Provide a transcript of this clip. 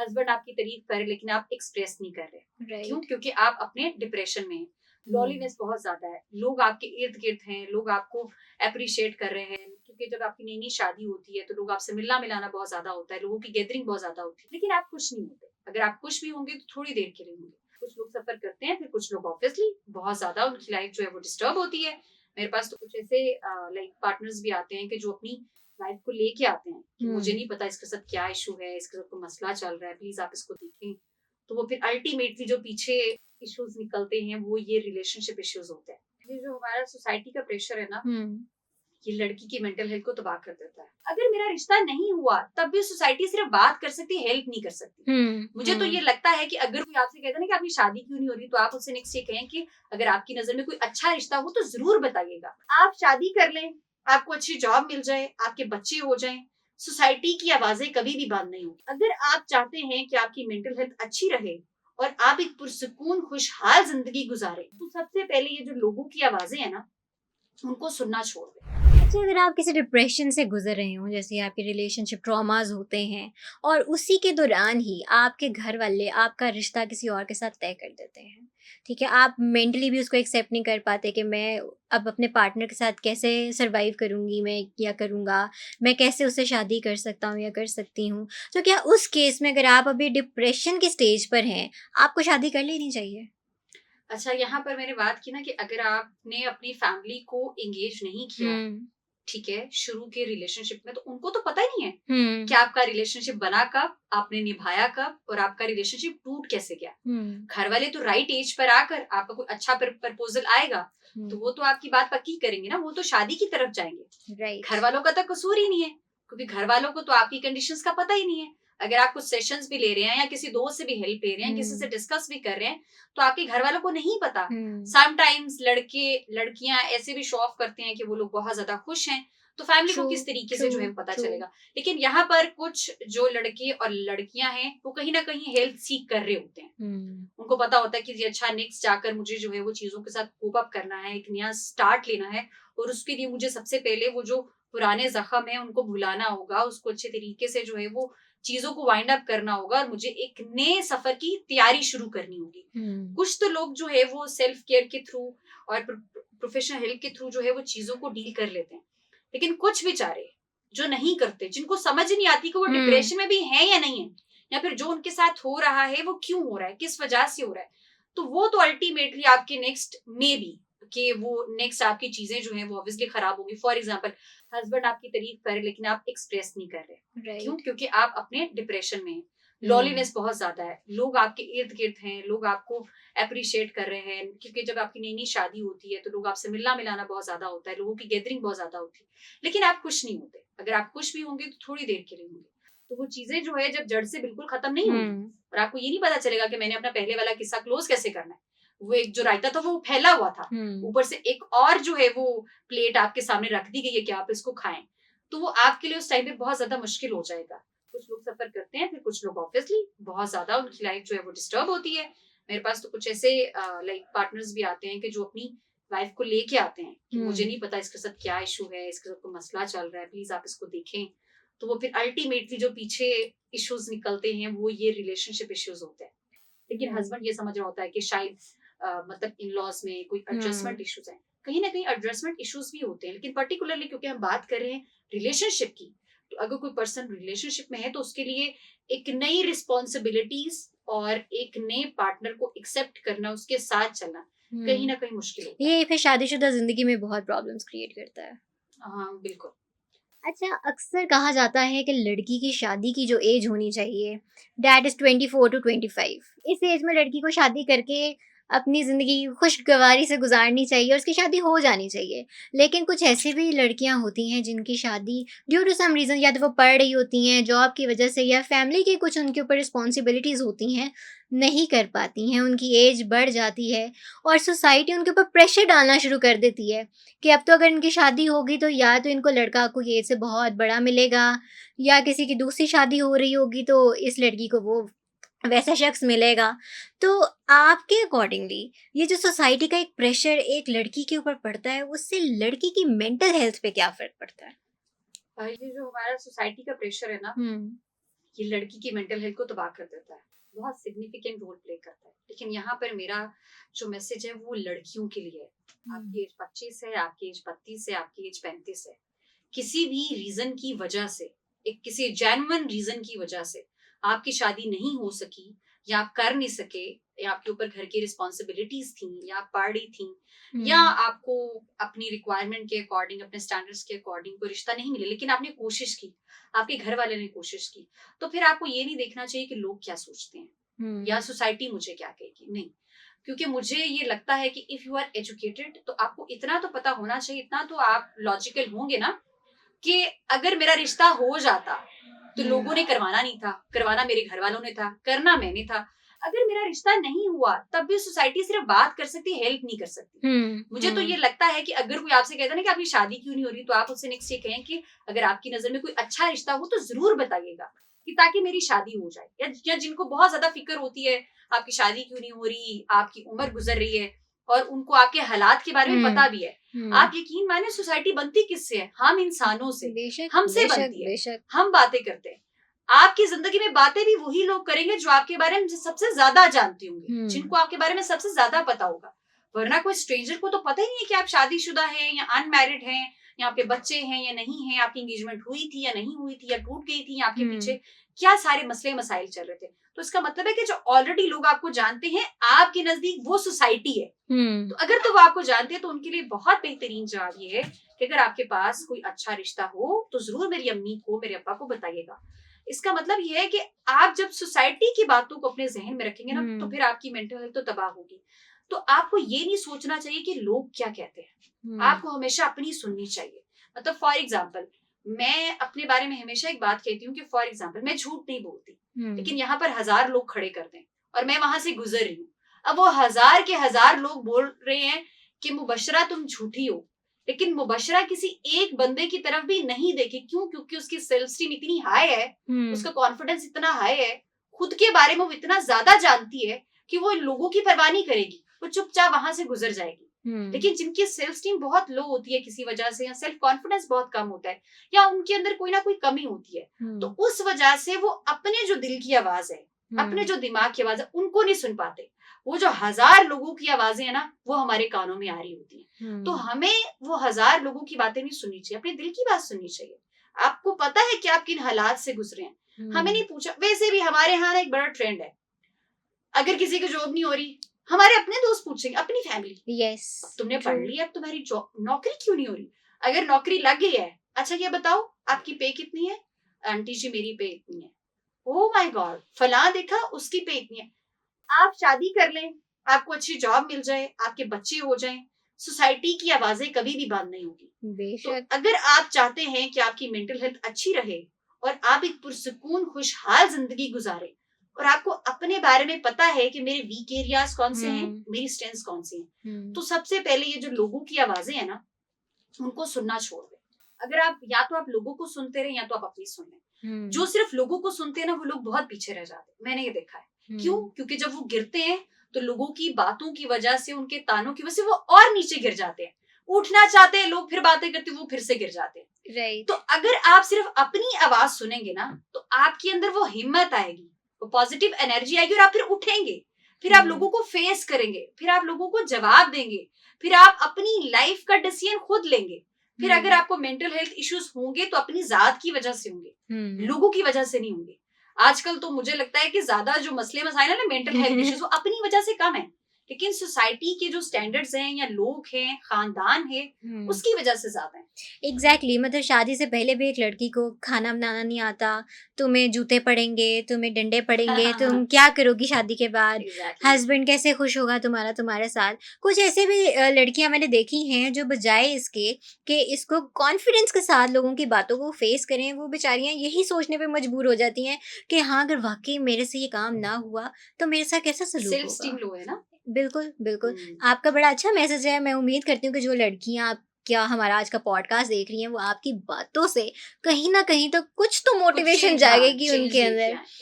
Husband आपकी तारीफ करे लेकिन आप एक्सप्रेस नहीं कर रहे। क्यों? राइट। क्योंकि आप अपने डिप्रेशन में हैं। लॉलीनेस बहुत ज्यादा है, लोग आपके इर्द गिर्द हैं, लोग आपको अप्रिशिएट कर रहे हैं, क्योंकि जब आपकी नई नई शादी होती है तो लोग आपसे मिलना मिलाना बहुत ज्यादा होता है, लोगों की गैदरिंग बहुत ज्यादा होती है, लेकिन आप खुश नहीं होते। अगर आप खुश भी होंगे तो थोड़ी देर के लिए होंगे। कुछ लोग सफर करते हैं, फिर कुछ लोग ऑब्वियसली बहुत ज्यादा उनकी लाइफ जो है वो डिस्टर्ब होती है। मेरे पास तो कुछ ऐसे लाइक पार्टनर्स भी आते हैं कि जो अपनी लाइफ को लेके आते हैं कि मुझे नहीं पता इसके साथ क्या इशू है, इसके साथ कोई मसला चल रहा है, प्लीज आप इसको देखें। तो वो फिर अल्टीमेटली जो पीछे इश्यूज निकलते हैं वो ये रिलेशनशिप इश्यूज होते हैं। ये जो हमारा सोसाइटी का प्रेशर है ना, ये लड़की की मेंटल हेल्थ को तबाह कर देता है। अगर मेरा रिश्ता नहीं हुआ तब भी सोसाइटी सिर्फ बात कर सकती है, हेल्प नहीं कर सकती। मुझे तो ये लगता है कि अगर कोई आपसे कहता है ना कि आपकी शादी क्यों नहीं हो रही, तो आप उससे नेक्स्ट ये कहें कि अगर आपकी नजर में कोई अच्छा रिश्ता हो तो जरूर बताइएगा। आप शादी कर लें, आपको अच्छी जॉब मिल जाए, आपके बच्चे हो जाएं, सोसाइटी की आवाजें कभी भी बंद नहीं होगी। अगर आप चाहते हैं कि आपकी मेंटल हेल्थ अच्छी रहे और आप एक पुरसुकून खुशहाल जिंदगी गुजारें, तो सबसे पहले ये जो लोगों की आवाजें हैं ना, उनको सुनना छोड़ दें। अच्छा, अगर आप किसी डिप्रेशन से गुजर रहे हो, जैसे आपके रिलेशनशिप ट्रॉमास होते हैं और उसी के दौरान ही आपके घर वाले आपका रिश्ता किसी और के साथ तय कर देते हैं, ठीक है, आप मेंटली भी उसको एक्सेप्ट नहीं कर पाते कि मैं अब अपने पार्टनर के साथ कैसे सरवाइव करूंगी, मैं क्या करूंगा, मैं कैसे उससे शादी कर सकता हूँ या कर सकती हूँ, तो क्या उस केस में अगर आप अभी डिप्रेशन की स्टेज पर हैं, आपको शादी कर लेनी चाहिए? अच्छा, यहाँ पर मैंने बात की ना कि अगर आपने अपनी फैमिली को एंगेज नहीं किया, हम्म। ठीक है, शुरू के रिलेशनशिप में, तो उनको तो पता ही नहीं है कि हम्म। आपका रिलेशनशिप बना कब, आपने निभाया कब और आपका रिलेशनशिप टूट कैसे गया। हम्म। घर वाले तो राइट एज पर आकर आपका कोई अच्छा प्रपोजल आएगा तो वो तो आपकी बात पक्की करेंगे ना, वो तो शादी की तरफ जाएंगे। राइट। घर वालों का तो कसूर ही नहीं है, क्योंकि घर वालों को तो आपकी कंडीशंस का पता ही नहीं है। अगर आप कुछ सेशंस भी ले रहे हैं या किसी दोस्त से भी हेल्प ले रहे हैं, किसी से हम्म। डिस्कस भी कर रहे हैं, तो आपके घर वालों को नहीं पता। हम्म। समटाइम्स लड़के लड़कियां ऐसे भी शो ऑफ करते हैं कि वो लोग बहुत ज्यादा खुश हैं, तो फैमिली को ट्रू। किस तरीके से ट्रू। जो है पता ट्रू। चलेगा। लेकिन यहाँ पर कुछ जो लड़के और लड़कियां हैं वो कहीं ना कहीं हेल्प सीख कर रहे होते हैं। हुँ। उनको पता होता है कि जी अच्छा, नेक्स्ट जाकर मुझे जो है वो चीजों के साथ कोप अप करना है, एक नया स्टार्ट लेना है, और उसके लिए मुझे सबसे पहले वो जो पुराने जख्म है उनको भुलाना होगा, उसको अच्छे तरीके से जो है वो चीजों को वाइंड अप करना होगा और मुझे एक नए सफर की तैयारी शुरू करनी होगी। हुँ। कुछ तो लोग जो है वो सेल्फ केयर के थ्रू और प्रोफेशनल हेल्प के थ्रू जो है वो चीजों को डील कर लेते हैं, लेकिन कुछ बेचारे जो नहीं करते, जिनको समझ नहीं आती कि वो हुँ। डिप्रेशन में भी है या नहीं है, या फिर जो उनके साथ हो रहा है वो क्यों हो रहा है, किस वजह से हो रहा है, तो वो तो अल्टीमेटली आपके नेक्स्ट में भी कि वो नेक्स्ट आपकी चीजें जो है वो ऑब्वियसली खराब होगी। फॉर एग्जाम्पल, हस्बैंड आपकी तारीफ करे लेकिन आप एक्सप्रेस नहीं कर रहे। क्यों? राइट। क्योंकि आप अपने डिप्रेशन में हैं, हुँ। लॉलीनेस बहुत ज्यादा है, लोग आपके इर्द गिर्द हैं, लोग आपको अप्रिशिएट कर रहे हैं, क्योंकि जब आपकी नई नई शादी होती है तो लोग आपसे मिलना मिलाना बहुत ज्यादा होता है, लोगों की गैदरिंग बहुत ज्यादा होती है, लेकिन आप खुश नहीं होते। अगर आप खुश भी होंगे तो थोड़ी देर के लिए होंगे। तो वो चीजें जो है जब जड़ से बिल्कुल खत्म नहीं होंगी हुँ। और आपको ये नहीं पता चलेगा कि मैंने अपना पहले वाला किस्सा क्लोज कैसे करना है, वो एक जो रायता था वो फैला हुआ था, हुँ। ऊपर से एक और जो है वो प्लेट आपके सामने रख दी गई है कि आप इसको खाएं, तो वो आपके लिए उस टाइम पे बहुत ज्यादा मुश्किल हो जाएगा। कुछ लोग सफर करते हैं, फिर कुछ लोग ऑब्वियसली बहुत ज्यादा उनकी लाइफ जो है वो डिस्टर्ब होती है। मेरे पास तो कुछ ऐसे लाइक पार्टनर्स भी आते हैं कि जो अपनी लाइफ को लेके आते हैं कि मुझे हुँ। नहीं पता इसके साथ क्या इशू है, इसके साथ कोई मसला चल रहा है, प्लीज आप इसको देखें। तो वो फिर अल्टीमेटली जो पीछे इश्यूज निकलते हैं वो ये रिलेशनशिप इश्यूज होते हैं। लेकिन राइट। हस्बैंड ये समझ रहा होता है कि शायद मतलब इन लॉज में कोई एडजस्टमेंट हुँ। इश्यूज है, कहीं ना कहीं एडजस्टमेंट इश्यूज भी होते हैं, लेकिन पर्टिकुलरली क्योंकि हम बात कर रहे हैं रिलेशनशिप की, तो अगर कोई पर्सन रिलेशनशिप में है तो उसके लिए एक नई रिस्पॉन्सिबिलिटीज और एक नए पार्टनर को एक्सेप्ट करना, उसके साथ चलना कहीं हुँ। ना कहीं मुश्किल होता है। ये फिर शादीशुदा ज़िंदगी में बहुत प्रॉब्लम्स क्रिएट करता है। हाँ बिल्कुल। अच्छा, अक्सर कहा जाता है कि लड़की की शादी की जो एज होनी चाहिए, दैट इज़ 24 टू 25। इस एज में लड़की को शादी करके अपनी ज़िंदगी खुशगवारी से गुज़ारनी चाहिए और उसकी शादी हो जानी चाहिए। लेकिन कुछ ऐसी भी लड़कियां होती हैं जिनकी शादी ड्यू टू सम रीज़न, या तो वो पढ़ रही होती हैं जॉब की वजह से, या फैमिली की कुछ उनके ऊपर रिस्पॉन्सिबिलिटीज़ होती हैं, नहीं कर पाती हैं, उनकी एज बढ़ जाती है और सोसाइटी उनके ऊपर प्रेशर डालना शुरू कर देती है कि अब तो अगर इनकी शादी होगी तो या तो इनको लड़का कोई एज से बहुत बड़ा मिलेगा, या किसी की दूसरी शादी हो रही होगी तो इस लड़की को वो वैसा शख्स मिलेगा। तो आपके अकॉर्डिंगली ये जो सोसाइटी का एक प्रेशर एक लड़की के ऊपर पड़ता है, उससे लड़की की मेंटल हेल्थ पे क्या फ़र्क पड़ता है? ये जो हमारा सोसाइटी का प्रेशर है ना, हुँ। ये लड़की की मेंटल हेल्थ को तबाह कर देता है, बहुत सिग्निफिकेंट रोल प्ले करता है। लेकिन यहाँ पर मेरा जो मैसेज है वो लड़कियों के लिए है। आपकी एज 25 है, आपकी एज 32 है, आपकी एज 35 है, किसी भी रीजन की वजह से, एक किसी जेन्युइन रीजन की वजह से आपकी शादी नहीं हो सकी, या आप कर नहीं सके, या आपके ऊपर घर की रिस्पॉन्सिबिलिटीज थी, या आप पढ़ रही थी, या आपको अपनी रिक्वायरमेंट के अकॉर्डिंग, अपने स्टैंडर्ड्स के अकॉर्डिंग कोई रिश्ता नहीं मिले, लेकिन आपने कोशिश की, आपके घर वाले ने कोशिश की, तो फिर आपको ये नहीं देखना चाहिए कि लोग क्या सोचते हैं या सोसाइटी मुझे क्या कहेगी। नहीं, क्योंकि मुझे ये लगता है कि इफ यू आर एजुकेटेड तो आपको इतना तो पता होना चाहिए, इतना तो आप लॉजिकल होंगे ना, कि अगर मेरा रिश्ता हो जाता तो लोगों ने करवाना नहीं था, करवाना मेरे घर वालों ने था, करना मैंने था। अगर मेरा रिश्ता नहीं हुआ तब भी सोसाइटी सिर्फ बात कर सकती, हेल्प नहीं कर सकती। मुझे तो ये लगता है कि अगर कोई आपसे कहता है ना कि आपकी शादी क्यों नहीं हो रही, तो आप उससे नेक्स्ट ये कहें कि अगर आपकी नजर में कोई अच्छा रिश्ता हो तो जरूर बताइएगा, कि ताकि मेरी शादी हो जाए। या जिनको बहुत ज्यादा फिक्र होती है आपकी शादी क्यों नहीं हो रही, आपकी उम्र गुजर रही है और उनको आपके हालात के बारे में पता भी है, आप यकीन माने सोसाइटी बनती किससे है? हम इंसानों से, हमसे बनती है, हम बातें करते हैं। आपकी जिंदगी में बातें भी वही लोग करेंगे जो आपके बारे में सबसे ज्यादा जानते होंगे, जिनको आपके बारे में सबसे ज्यादा पता होगा। वरना कोई स्ट्रेंजर को तो पता ही नहीं है कि आप शादीशुदा हैं या अनमैरिड हैं, या आपके बच्चे हैं या नहीं है, आपकी एंगेजमेंट हुई थी या नहीं हुई थी, या टूट गई थी, या आपके पीछे क्या सारे मसले मसाइल चल रहे थे। तो इसका मतलब है कि जो ऑलरेडी लोग आपको जानते हैं, आपके नजदीक वो सोसाइटी है। तो अगर तो वो आपको जानते हैं तो उनके लिए बहुत बेहतरीन जवाब ये है कि अगर आपके पास कोई अच्छा रिश्ता हो तो जरूर मेरी अम्मी को, मेरे अब्बा को बताइएगा। इसका मतलब ये है कि आप जब सोसाइटी की बातों को अपने जहन में रखेंगे ना, तो फिर आपकी मेंटल हेल्थ तो तबाह होगी। तो आपको ये नहीं सोचना चाहिए कि लोग क्या कहते हैं, आपको हमेशा अपनी सुननी चाहिए। मतलब फॉर एग्जाम्पल, मैं अपने बारे में हमेशा एक बात कहती हूँ कि फॉर एग्जाम्पल मैं झूठ नहीं बोलती, लेकिन यहाँ पर 1000 लोग खड़े कर दें और मैं वहां से गुजर रही हूँ, अब वो 1000 के 1000 लोग बोल रहे हैं कि मुबशरा तुम झूठी हो, लेकिन मुबशरा किसी एक बंदे की तरफ भी नहीं देखे। क्यों? क्योंकि उसकी सेल्फ स्टीम इतनी हाई है, उसका कॉन्फिडेंस इतना हाई है, खुद के बारे में वो इतना ज्यादा जानती है कि वो लोगों की परवाह नहीं करेगी, वो चुपचाप वहां से गुजर जाएगी। लेकिन जिनकी सेल्फ स्टीम बहुत लो होती है किसी वजह से, या सेल्फ कॉन्फिडेंस बहुत कम होता है, या उनके अंदर कोई ना कोई कमी होती है, तो उस वजह से वो अपने जो दिल की आवाज है, अपने जो दिमाग की आवाज है, उनको नहीं सुन पाते। वो जो 1000 लोगों की आवाजें है ना, वो हमारे कानों में आ रही होती है। तो हमें वो 1000 लोगों की बातें नहीं सुननी चाहिए, अपने दिल की बात सुननी चाहिए। आपको पता है कि आप किन हालात से गुजरे हैं, हमें नहीं पूछा। वैसे भी हमारे यहाँ एक बड़ा ट्रेंड है, अगर किसी की जॉब नहीं हो रही, हमारे अपने दोस्त पूछेंगे, अपनी फैमिली, यस तुमने पढ़ लिया, अब तुम्हारी जॉब नौकरी क्यों नहीं हो रही? अगर नौकरी लग गई है, अच्छा ये बताओ आपकी पे कितनी है? आंटी जी मेरी पे इतनी है। ओ माय गॉड, फलां देखा उसकी पे इतनी है। आप शादी कर लें, आपको अच्छी जॉब मिल जाए, आपके बच्चे हो जाएं, सोसाइटी की आवाजें कभी भी बंद नहीं होगी। तो अगर आप चाहते हैं कि आपकी मेंटल हेल्थ अच्छी रहे और आप एक पुरसुकून खुशहाल जिंदगी गुजारे, और आपको अपने बारे में पता है कि मेरे वीक एरियाज कौन से हैं, मेरी स्ट्रेंथ्स कौन सी हैं, तो सबसे पहले ये जो लोगों की आवाजें हैं ना, उनको सुनना छोड़ दें। अगर आप या तो आप लोगों को सुनते रहे, या तो आप अपनी सुन लें। जो सिर्फ लोगों को सुनते हैं ना, वो लोग बहुत पीछे रह जाते हैं, मैंने ये देखा है। क्यों? क्योंकि जब वो गिरते हैं तो लोगों की बातों की वजह से, उनके तानों की वजह से वो और नीचे गिर जाते हैं। उठना चाहते हैं लोग, फिर बातें करते वो फिर से गिर जाते हैं। राइट। तो अगर आप सिर्फ अपनी आवाज सुनेंगे ना, तो आपके अंदर वो हिम्मत आएगी, वो पॉजिटिव एनर्जी आएगी, और आप फिर उठेंगे, फिर आप लोगों को फेस करेंगे, फिर आप लोगों को जवाब देंगे, फिर आप अपनी लाइफ का डिसीजन खुद लेंगे। फिर अगर आपको मेंटल हेल्थ इश्यूज होंगे तो अपनी जात की वजह से होंगे, लोगों की वजह से नहीं होंगे। आजकल तो मुझे लगता है कि ज्यादा जो मसले मसाइल है ना मेंटल हेल्थ इश्यूज, वो अपनी वजह से कम है, लेकिन सोसाइटी के जो स्टैंडर्ड्स हैं, या लोग हैं, खानदान है, उसकी वजह से ज्यादा है। एग्जैक्टली मतलब शादी से पहले भी एक लड़की को खाना बनाना नहीं आता, तुम्हें जूते पड़ेंगे, तुम्हें डंडे पड़ेंगे, तुम क्या करोगी शादी के बाद, हस्बैंड कैसे खुश होगा तुम्हारे साथ। कुछ ऐसे भी लड़कियां मैंने देखी हैं जो बजाय इसके कि इसको कॉन्फिडेंस के साथ लोगों की बातों को फेस करें, वो बेचारियां यही सोचने पे मजबूर हो जाती हैं कि हाँ अगर वाकई मेरे से ये काम ना हुआ तो मेरे साथ कैसा सलूक होगा। सेल्फ स्टीम लो है ना। बिल्कुल बिल्कुल। आपका बड़ा अच्छा मैसेज है। मैं उम्मीद करती हूँ कि जो लड़कियां क्या हमारा आज का पॉडकास्ट देख रही हैं, वो आपकी बातों से कहीं ना कहीं तो कुछ तो मोटिवेशन जागेगी उनके अंदर।